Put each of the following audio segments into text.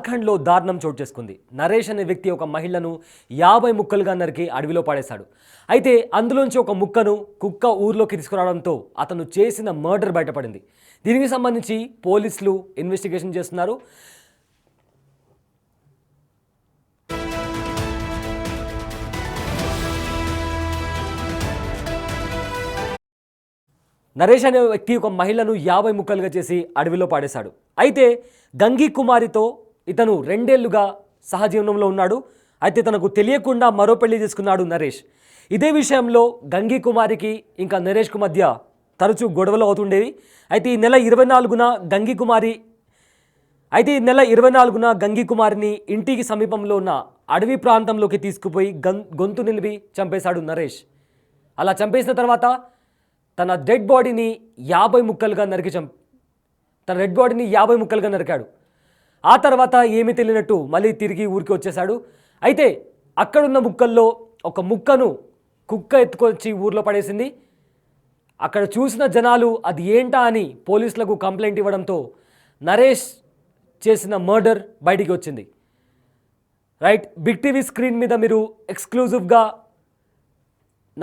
జార్ఖండ్లో దారుణం చోటు చేసుకుంది. నరేష్ అనే వ్యక్తి ఒక మహిళను 50 ముక్కలుగా నరికి అడవిలో పాడేశాడు. అయితే అందులోంచి ఒక ముక్కను కుక్క ఊర్లోకి తీసుకురావడంతో అతను చేసిన మర్డర్ బయటపడింది. దీనికి సంబంధించి పోలీసులు ఇన్వెస్టిగేషన్ చేస్తున్నారు. నరేష్ అనే వ్యక్తి ఒక మహిళను 50 ముక్కలుగా చేసి అడవిలో పాడేశాడు. అయితే గంగి కుమారితో ఇతను 2 ఏళ్లుగా సహజీవనంలో ఉన్నాడు. అయితే తనకు తెలియకుండా మరో పెళ్లి చేసుకున్నాడు నరేష్. ఇదే విషయంలో గంగి కుమారికి ఇంకా నరేష్కు మధ్య తరచూ గొడవలు అవుతుండేవి. అయితే ఈ నెల 24న గంగి కుమారిని ఇంటికి సమీపంలో ఉన్న అడవి ప్రాంతంలోకి తీసుకుపోయి గొంతు నిలిపి చంపేశాడు నరేష్. అలా చంపేసిన తర్వాత తన డెడ్ బాడీని 50 ముక్కలుగా నరికాడు. ఆ తర్వాత ఏమీ తెలియనట్టు మళ్ళీ తిరిగి ఊరికి వచ్చేశాడు. అయితే అక్కడున్న ముక్కల్లో ఒక ముక్కను కుక్క ఎత్తుకొచ్చి ఊర్లో పడేసింది. అక్కడ చూసిన జనాలు అది ఏంటా అని పోలీసులకు కంప్లైంట్ ఇవ్వడంతో నరేష్ చేసిన మర్డర్ బయటికి వచ్చింది. రైట్, బిగ్ టీవీ స్క్రీన్ మీద మీరు ఎక్స్క్లూజివ్గా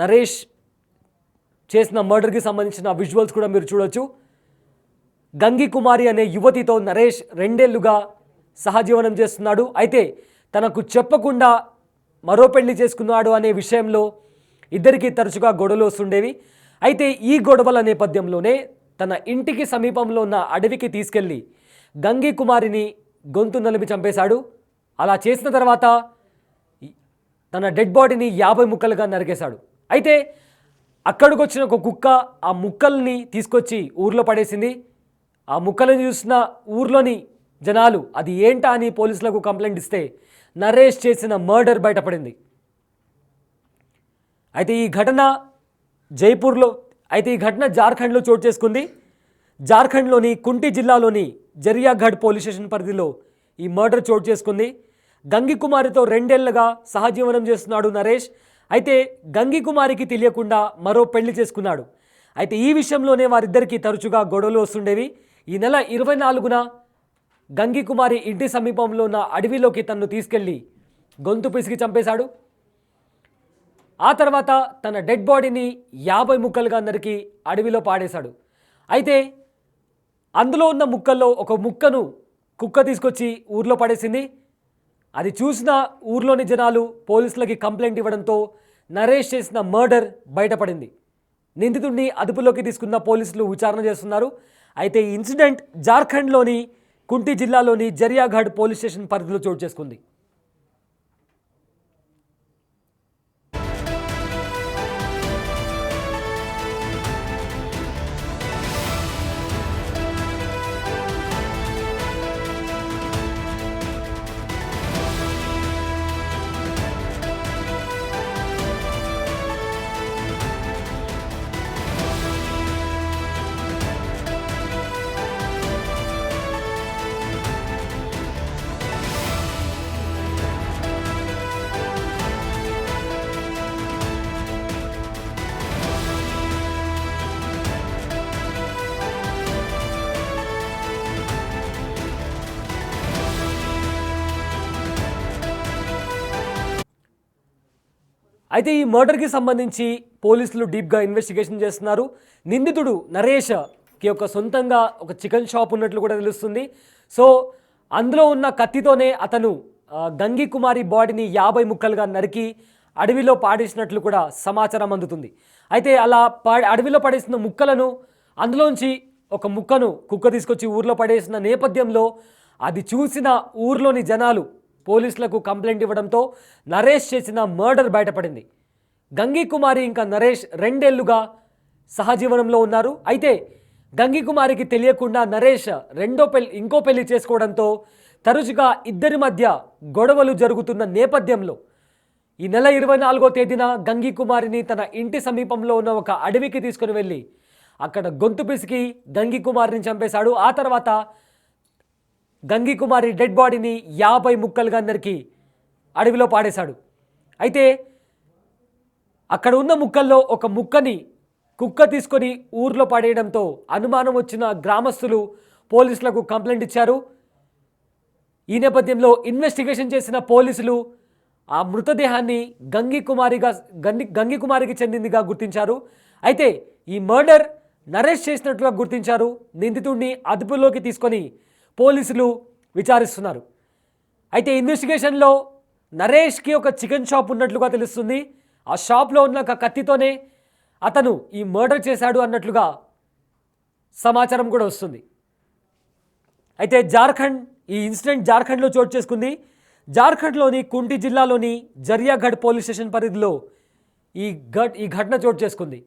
నరేష్ చేసిన మర్డర్కి సంబంధించిన విజువల్స్ కూడా మీరు చూడొచ్చు. గంగి కుమారి అనే యువతితో నరేష్ 2 ఏళ్లుగా సహజీవనం చేస్తున్నాడు. అయితే తనకు చెప్పకుండా మరో పెళ్లి చేసుకున్నాడు అనే విషయంలో ఇద్దరికీ తరచుగా గొడవలు వస్తుండేవి. అయితే ఈ గొడవల నేపథ్యంలోనే తన ఇంటికి సమీపంలో ఉన్న అడవికి తీసుకెళ్లి గంగి కుమారిని గొంతు నలిపి చంపేశాడు. అలా చేసిన తర్వాత తన డెడ్ బాడీని 50 ముక్కలుగా నరికేశాడు. అయితే అక్కడికి వచ్చిన ఒక కుక్క ఆ ముక్కల్ని తీసుకొచ్చి ఊర్లో పడేసింది. ఆ ముక్కలను చూసిన ఊర్లోని జనాలు అది ఏంటా అని పోలీసులకు కంప్లైంట్ ఇస్తే నరేష్ చేసిన మర్డర్ బయటపడింది. అయితే ఈ ఘటన జార్ఖండ్లో చోటు చేసుకుంది. జార్ఖండ్లోని కుంటి జిల్లాలోని జరియాగఢ్ పోలీస్ స్టేషన్ పరిధిలో ఈ మర్డర్ చోటు చేసుకుంది. గంగి కుమారితో 2 ఏళ్లుగా సహజీవనం చేస్తున్నాడు నరేష్. అయితే గంగి కుమారికి తెలియకుండా మరో పెళ్లి చేసుకున్నాడు. అయితే ఈ విషయంలోనే వారిద్దరికీ తరచుగా గొడవలు వస్తుండేవి. ఈ నెల 24న గంగి కుమారి ఇంటి సమీపంలో ఉన్న అడవిలోకి తనను తీసుకెళ్లి గొంతు పిసికి చంపేశాడు. ఆ తర్వాత తన డెడ్ బాడీని 50 ముక్కలుగా నరికి అడవిలో పాడేశాడు. అయితే అందులో ఉన్న ముక్కల్లో ఒక ముక్కను కుక్క తీసుకొచ్చి ఊర్లో పడేసింది. అది చూసిన ఊర్లోని జనాలు పోలీసులకి కంప్లైంట్ ఇవ్వడంతో నరేష్ చేసిన మర్డర్ బయటపడింది. నిందితుడిని అదుపులోకి తీసుకున్న పోలీసులు విచారణ చేస్తున్నారు. అయితే ఈ ఇన్సిడెంట్ జార్ఖండ్లోని కుంటి జిల్లాలోని జరియాగఢ్ పోలీస్ స్టేషన్ పరిధిలో చోటు చేసుకుంది. అయితే ఈ మర్డర్కి సంబంధించి పోలీసులు డీప్గా ఇన్వెస్టిగేషన్ చేస్తున్నారు. నిందితుడు నరేష్కి సొంతంగా ఒక చికెన్ షాప్ ఉన్నట్లు కూడా తెలుస్తుంది. సో అందులో ఉన్న కత్తితోనే అతను గంగి కుమారి బాడీని 50 ముక్కలుగా నరికి అడవిలో పాడేసినట్లు కూడా సమాచారం అందుతుంది. అయితే అలా అడవిలో పడేసిన ముక్కలను అందులోంచి ఒక ముక్కను కుక్క తీసుకొచ్చి ఊర్లో పడేసిన నేపథ్యంలో అది చూసిన ఊర్లోని జనాలు పోలీసులకు కంప్లైంట్ ఇవ్వడంతో నరేష్ చేసిన మర్డర్ బయటపడింది. గంగి కుమారి ఇంకా నరేష్ 2 ఏళ్లుగా సహజీవనంలో ఉన్నారు. అయితే గంగి కుమారికి తెలియకుండా నరేష్ ఇంకో పెళ్లి చేసుకోవడంతో తరచుగా ఇద్దరి మధ్య గొడవలు జరుగుతున్న నేపథ్యంలో ఈ నెల 24వ తేదీన గంగి కుమారిని తన ఇంటి సమీపంలో ఉన్న ఒక అడవికి తీసుకుని వెళ్ళి అక్కడ గొంతు పిసికి గంగి కుమారిని చంపేశాడు. ఆ తర్వాత గంగి కుమారి డెడ్ బాడీని 50 ముక్కలుగా నరికి అడవిలో పాడేశాడు. అయితే అక్కడ ఉన్న ముక్కల్లో ఒక ముక్కని కుక్క తీసుకొని ఊర్లో పడేయడంతో అనుమానం వచ్చిన గ్రామస్తులు పోలీసులకు కంప్లైంట్ ఇచ్చారు. ఈ నేపథ్యంలో ఇన్వెస్టిగేషన్ చేసిన పోలీసులు ఆ మృతదేహాన్ని గంగి కుమారికి చెందిందిగా గుర్తించారు. అయితే ఈ మర్డర్ నరేష్ చేసినట్లుగా గుర్తించారు. నిందితుడిని అదుపులోకి తీసుకొని పోలీసులు విచారిస్తున్నారు. అయితే ఇన్వెస్టిగేషన్లో నరేష్కి ఒక చికెన్ షాప్ ఉన్నట్లుగా తెలుస్తుంది. ఆ షాప్లో ఉన్న ఒక కత్తితోనే అతను ఈ మర్డర్ చేశాడు అన్నట్లుగా సమాచారం కూడా వస్తుంది. అయితే ఈ ఇన్సిడెంట్ జార్ఖండ్లో చోటు చేసుకుంది. జార్ఖండ్లోని కుంటి జిల్లాలోని జరియాగఢ్ పోలీస్ స్టేషన్ పరిధిలో ఈ ఘటన చోటు చేసుకుంది.